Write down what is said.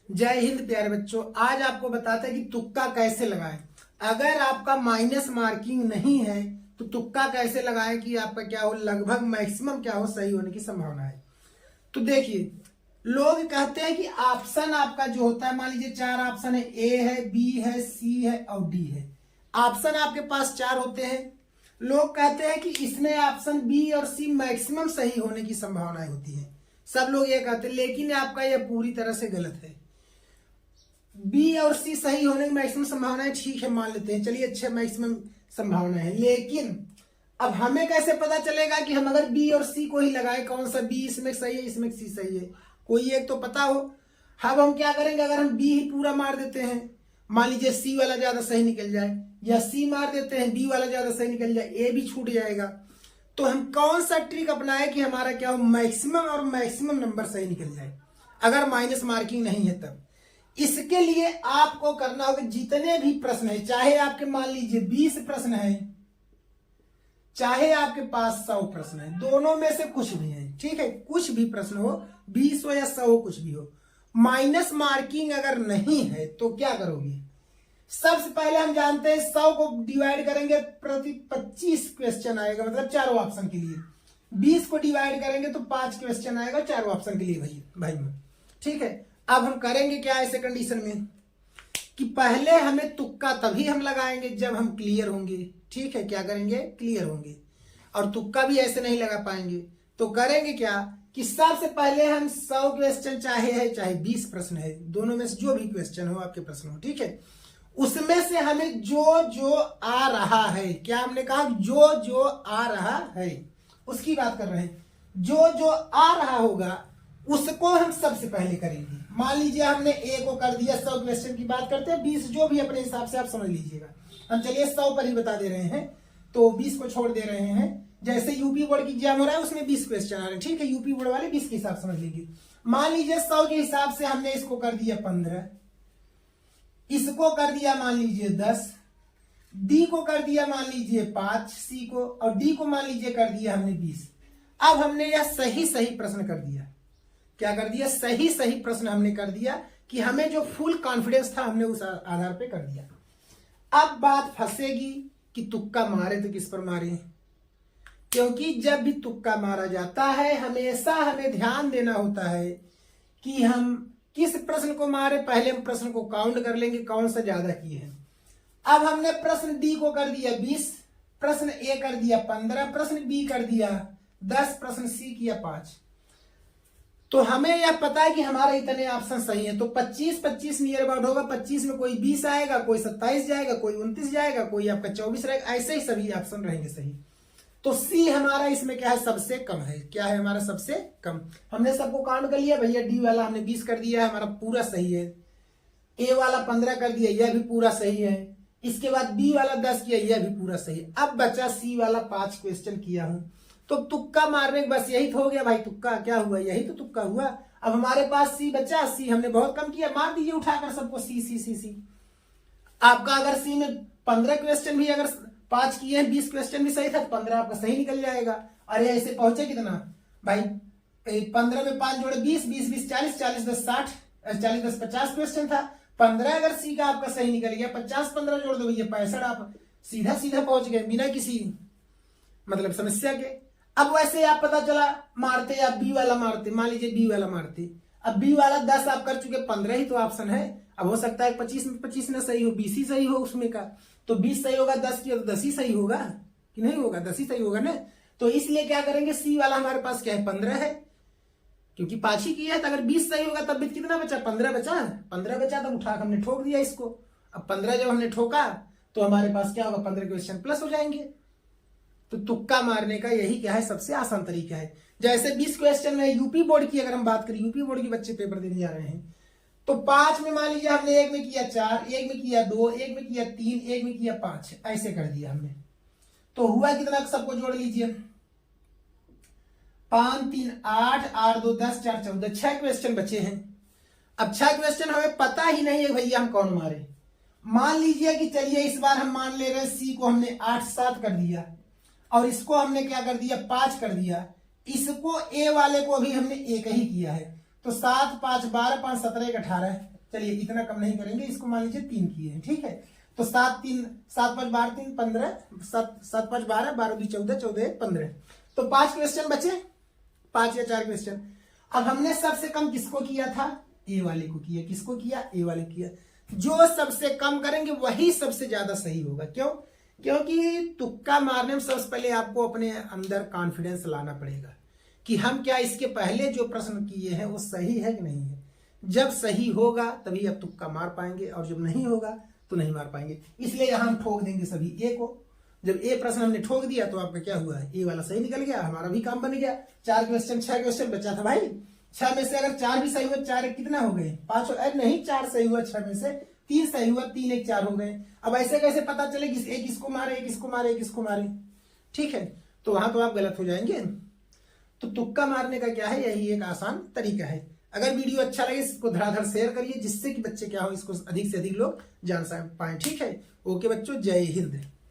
जय हिंद प्यारे बच्चों। आज आपको बताते हैं कि तुक्का कैसे लगाएं। अगर आपका माइनस मार्किंग नहीं है तो तुक्का कैसे लगाएं कि आपका क्या हो, लगभग मैक्सिमम क्या हो, सही होने की संभावना है। तो देखिए, लोग कहते हैं कि ऑप्शन आपका जो होता है, मान लीजिए 4 ऑप्शन है, ए है, बी है, सी है और डी है। ऑप्शन आपके पास 4 होते हैं। लोग कहते हैं कि इसमें ऑप्शन बी और सी मैक्सिमम सही होने की संभावनाएं होती है। सब लोग ये कहते हैं, लेकिन आपका यह पूरी तरह से गलत है। बी और सी सही होने की मैक्सिमम संभावना है, ठीक है, मान लेते हैं, चलिए अच्छा मैक्सिमम संभावना है। लेकिन अब हमें कैसे पता चलेगा कि हम अगर बी और सी को ही लगाए, कौन सा बी इसमें सही है, इसमें सी सही है, कोई एक तो पता हो। अब हम क्या करेंगे, अगर हम बी ही पूरा मार देते हैं, मान लीजिए सी वाला ज्यादा सही निकल जाए, या सी मार देते हैं बी वाला ज्यादा सही निकल जाए, ए भी छूट जाएगा, तो हम कौन सा ट्रिक अपनाए कि हमारा क्या हो, मैक्सिमम और मैक्सिमम नंबर सही निकल जाए अगर माइनस मार्किंग नहीं है तब। इसके लिए आपको करना होगा, जितने भी प्रश्न है, चाहे आपके मान लीजिए 20 प्रश्न है, चाहे आपके पास 100 प्रश्न है, दोनों में से कुछ भी है, ठीक है, कुछ भी प्रश्न हो, 20 हो या 100 हो, कुछ भी हो, माइनस मार्किंग अगर नहीं है तो क्या करोगे। सबसे पहले हम जानते हैं 100 को डिवाइड करेंगे प्रति 25 क्वेश्चन आएगा, मतलब चारों ऑप्शन के लिए। 20 को डिवाइड करेंगे तो 5 क्वेश्चन आएगा चारों ऑप्शन के लिए भाई में, ठीक है। अब हम करेंगे क्या ऐसे कंडीशन में कि पहले हमें तुक्का तभी हम लगाएंगे जब हम क्लियर होंगे, ठीक है। क्या करेंगे, क्लियर होंगे, और तुक्का भी ऐसे नहीं लगा पाएंगे। तो करेंगे क्या कि सबसे पहले हम 100 क्वेश्चन चाहे है चाहे 20 प्रश्न है, दोनों में से जो भी क्वेश्चन हो आपके प्रश्न हो, ठीक है, उसमें से हमें जो जो आ रहा है, क्या हमने कहा, जो जो आ रहा है उसकी बात कर रहे हैं, जो जो आ रहा होगा उसको हम सबसे पहले करेंगे। मान लीजिए हमने ए को कर दिया, 100 क्वेश्चन की बात करते हैं, 20 जो भी अपने हिसाब से आप समझ लीजिएगा, हम चलिए 100 पर ही बता दे रहे हैं, तो 20 को छोड़ दे रहे हैं। जैसे यूपी बोर्ड की एग्जाम हो रहा है उसमें 20 क्वेश्चन आ रहे हैं, ठीक है, यूपी बोर्ड वाले 20 के हिसाब समझ लीजिए। मान लीजिए 100 के हिसाब से हमने इसको कर दिया 15, इसको कर दिया मान लीजिए 10, डी को कर दिया मान लीजिए 5, सी को, और डी को मान लीजिए कर दिया हमने 20। अब हमने यह सही सही प्रश्न कर दिया, क्या कर दिया, सही सही प्रश्न हमने कर दिया कि हमें जो फुल कॉन्फिडेंस था हमने उस आधार पे कर दिया। अब बात फंसेगी कि तुक्का मारे तो किस पर मारे, क्योंकि जब भी तुक्का मारा जाता है हमेशा हमें ध्यान देना होता है कि हम किस प्रश्न को मारे। पहले हम प्रश्न को काउंट कर लेंगे कौन सा ज्यादा किए हैं। अब हमने प्रश्न डी को कर दिया 20, प्रश्न ए कर दिया 15, प्रश्न बी कर दिया 10, प्रश्न सी किया 5, तो हमें यह पता है कि हमारे इतने ऑप्शन सही हैं, तो 25-25 नियर अबाउट होगा। 25 में कोई 20 आएगा, कोई 27 जाएगा, कोई 29 जाएगा, कोई आपका 24 रहेगा, ऐसे ही सभी ऑप्शन रहेंगे सही। तो सी हमारा इसमें क्या है, सबसे कम है। क्या है हमारा सबसे कम, हमने सबको काउंट कर लिया भैया। डी वाला हमने 20 कर दिया, हमारा पूरा सही है। ए वाला 15 कर दिया, यह भी पूरा सही है। इसके बाद बी वाला 10 किया, यह भी पूरा सही है। अब बचा सी वाला 5 क्वेश्चन किया हूं, तो तुक्का मारने के बस यही तो हो गया भाई, तुक्का क्या हुआ, यही तो तुक्का हुआ। अब हमारे पास सी बचा, सी हमने बहुत कम किया, मार दीजिए उठाकर सबको सी सी सी सी। आपका अगर सी में 15 क्वेश्चन भी अगर 5 किए हैं, 20 क्वेश्चन भी सही था, 15 आपका सही निकल जाएगा। अरे ऐसे पहुंचे कितना भाई, 15 में 5 जोड़े 20, 20 20 40, 40 10 60, 40 10 50 क्वेश्चन था। 15 अगर सी का आपका सही निकल गया, 50 15 जोड़ दो भैया 65, आप सीधा सीधा पहुंच गए बिना किसी मतलब समस्या के। अब वैसे आप पता चला मारते या बी वाला मारते, मान लीजिए बी वाला मारते, अब बी वाला 10 आप कर चुके, 15 ही तो ऑप्शन है। अब हो सकता है 25 में 25 ना सही हो, 20 ही सही हो उसमें का, तो 20 सही होगा, 10 किया तो 10 ही सही होगा कि नहीं होगा, 10 ही सही होगा ना। तो इसलिए क्या करेंगे, सी वाला हमारे पास क्या है, 15 है, क्योंकि 5 ही किया है। तो अगर 20 सही होगा तब भी कितना बचा, 15 बचा, 15 बचा, तब उठा हमने ठोक दिया इसको। अब 15 जब हमने ठोका तो हमारे पास क्या होगा, 15 क्वेश्चन प्लस हो जाएंगे। तो तुक्का मारने का यही क्या है, सबसे आसान तरीका है। जैसे 20 क्वेश्चन में यूपी बोर्ड की अगर हम बात करें, यूपी बोर्ड के बच्चे पेपर देने जा रहे हैं, तो 5 में मान लीजिए हमने एक में किया 4, एक में किया 2, एक में किया 3, एक में किया 5, ऐसे कर दिया हमने। तो हुआ कितना, सबको जोड़ लीजिए, 5 3 8, 8 2 10, 4 14, 6 क्वेश्चन बचे हैं। अब 6 क्वेश्चन हमें पता ही नहीं है भैया हम कौन मारे। मान लीजिए कि चलिए इस बार हम मान ले रहे हैं सी को हमने 8 7 कर दिया, और इसको हमने क्या कर दिया, 5 कर दिया। इसको ए वाले को भी हमने एक ही किया है, तो 7 5 12 5 17 1 18, चलिए इतना कम नहीं करेंगे, इसको मान लीजिए 3 किए हैं, ठीक है। तो 7 5 12 3 15, 7 5 12, 12 2 14, 14 1 15। तो 5 क्वेश्चन बचे, 5 या 4 क्वेश्चन। अब हमने सबसे कम किसको किया था? ए वाले को किया। किसको किया? ए वाले किया। जो सबसे कम करेंगे वही सबसे ज्यादा सही होगा। क्यों? क्योंकि तुक्का मारने में सबसे पहले आपको अपने अंदर कॉन्फिडेंस लाना पड़ेगा कि हम क्या इसके पहले जो प्रश्न किए हैं वो सही है कि नहीं है। जब सही होगा तभी आप तुक्का मार पाएंगे, और जब नहीं होगा तो नहीं मार पाएंगे। इसलिए यहां हम ठोक देंगे सभी ए को। जब ए प्रश्न हमने ठोक दिया तो आपका क्या हुआ? ए वाला सही निकल गया, हमारा भी काम बन गया। 4 क्वेश्चन 6 क्वेश्चन बचा था भाई। 6 में से अगर 4 भी सही हुआ, 4 एक कितना हो गए? 5। नहीं, 4 सही हुआ, 6 में से 3 सही हुआ, 3 1 4 हो गए। अब ऐसे कैसे पता चले कि एक इसको मारे, एक इसको मारे, एक इसको मारे? ठीक है, तो वहां तो आप गलत हो जाएंगे। तो तुक्का मारने का क्या है, यही एक आसान तरीका है। अगर वीडियो अच्छा लगे इसको धड़ाधड़ शेयर करिए, जिससे कि बच्चे क्या हो इसको अधिक से अधिक लोग जान पाए। ठीक है, ओके बच्चों, जय हिंद।